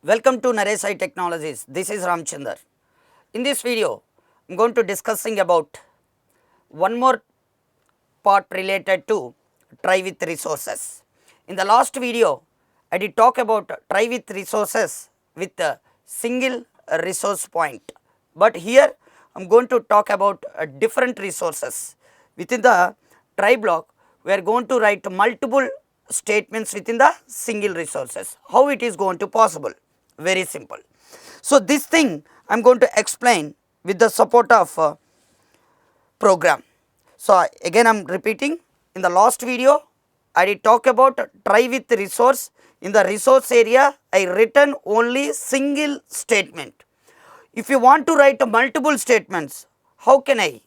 Welcome to Naresh IT Technologies. This is Ramachandra. In this video, I am going to discussing about one more part related to try with resources. In the last video, I did talk about try with resources with a single resource point. But here, I am going to talk about different resources. Within the try block, we are going to write multiple statements within the single resources. How it is going to possible? Very simple. So this thing I am going to explain with the support of program. So again I am repeating, in the last video I did talk about try with resource. In the resource area I written only single statement. If you want to write multiple statements, how can I?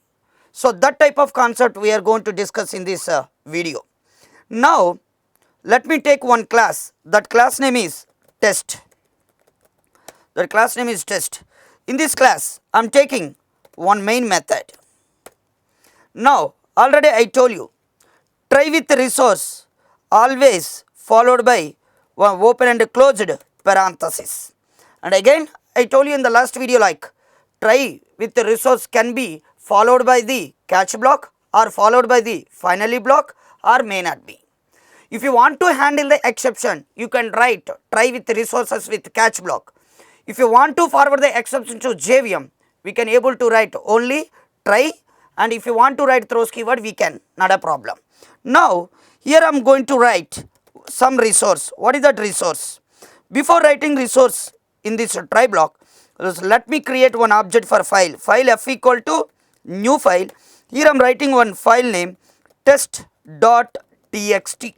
So that type of concept we are going to discuss in this video. Now let me take one class. That class name is test. That class name is test. In this class I am taking one main method. Now already I told you, try with resource always followed by one open and closed parenthesis. And again I told you in the last video, like try with the resource can be followed by the catch block or followed by the finally block or may not be. If you want to handle the exception, you can write try with resources with catch block. If you want to forward the exception to JVM, we can able to write only try, and if you want to write throws keyword, we can, not a problem. Now here I am going to write some resource. What is that resource? Before writing resource in this try block, let me create one object for file. File f equal to new file. Here I am writing one file name test.txt.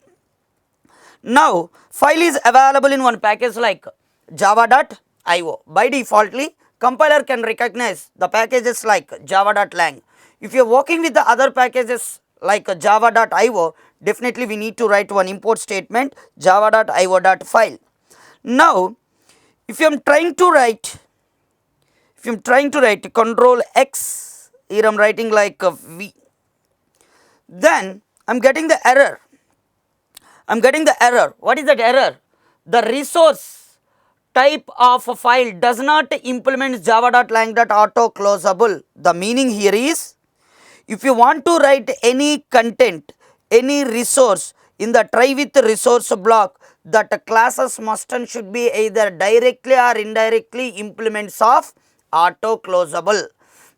Now file is available in one package like java.io. By defaultly compiler can recognize the packages like java.lang. If you are working with the other packages like java.io, definitely we need to write one import statement java.io.file. Now if you am trying to write control X, here I am writing like V, then I am getting the error. What is that error? The resource type of a file does not implement java.lang.auto closable. The meaning here is, if you want to write any content, any resource in the try with resource block, that classes must and should be either directly or indirectly implements of auto closable.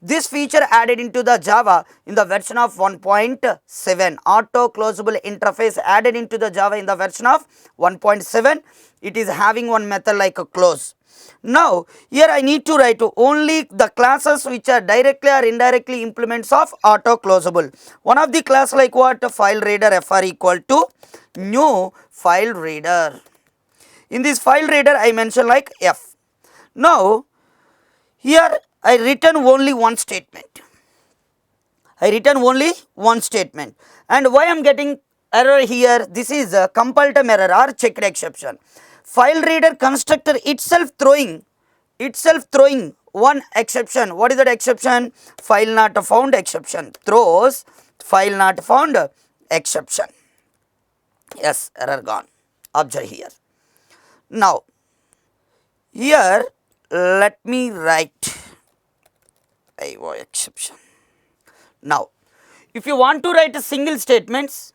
This feature added into the Java in the version of 1.7. Auto closable interface added into the Java in the version of 1.7. It is having one method like a close. Now here I need to write only the classes which are directly or indirectly implements of auto closable. One of the class like what? File reader fr equal to new file reader. In this file reader I mention like f. Now here I written only one statement. And why I am getting error here? This is a compile time error or checked exception. File reader constructor itself throwing one exception. What is that exception? File not found exception. Throws file not found exception. Yes, error gone. Observe here. Now here let me write IO exception. Now if you want to write a single statements,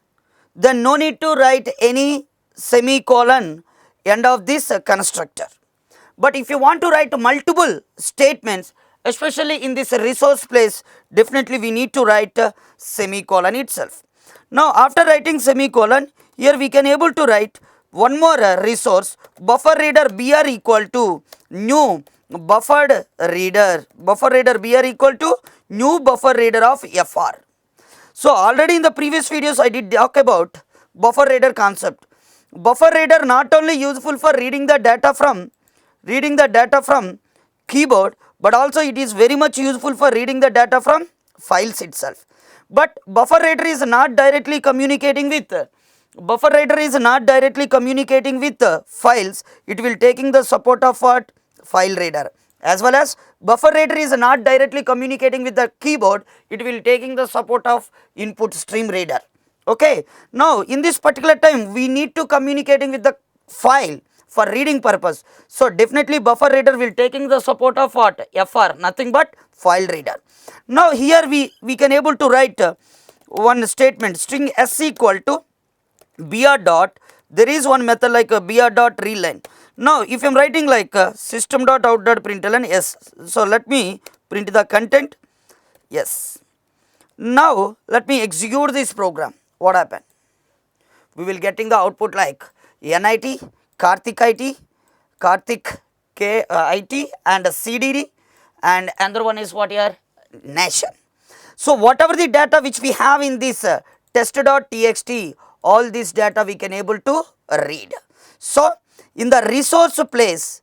then no need to write any semicolon end of this constructor. But if you want to write multiple statements, especially in this resource place, definitely we need to write a semicolon itself. Now after writing semicolon, here we can able to write one more resource, buffer reader br equal to new buffered reader. Buffer reader br equal to new buffer reader of fr. So already in the previous videos I did talk about buffer reader concept. Buffer reader not only useful for reading the data from keyboard, but also it is very much useful for reading the data from files itself. But buffer reader is not directly communicating with files. It will taking the support of what? File reader. As well as buffer reader is not directly communicating with the keyboard, it will taking the support of input stream reader. Okay. Now in this particular time we need to communicating with the file for reading purpose. So definitely buffer reader will taking the support of what? FR, nothing but file reader. Now here we can able to write one statement, string s equal to br dot, there is one method like a br dot readline. Now if I am writing like system dot out dot println yes, so let me print the content, yes. Now let me execute this program. What happened? We will getting the output like NIT, Karthik IT, Karthik IT and CDD, and another one is what here? Nation. So whatever the data which we have in this test.txt, all this data we can able to read. So in the resource place,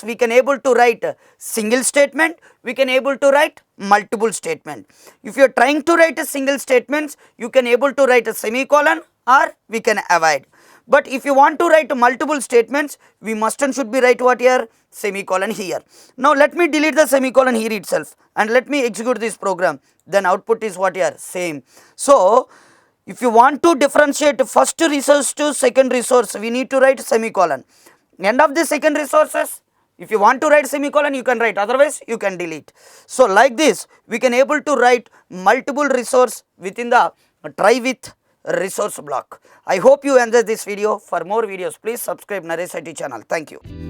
we can able to write a single statement, we can able to write multiple statement. If you are trying to write a single statements, you can able to write a semicolon or we can avoid. But if you want to write multiple statements, we must and should be write what here? Semicolon here. Now let me delete the semicolon here itself and let me execute this program. Then output is what here? Same. So if you want to differentiate first resource to second resource, we need to write semicolon. End of the second resources, if you want to write semicolon, you can write, otherwise you can delete. So like this, we can able to write multiple resource within the try with resource block. I hope you enjoyed this video. For more videos, please subscribe Naresh IT channel. Thank you.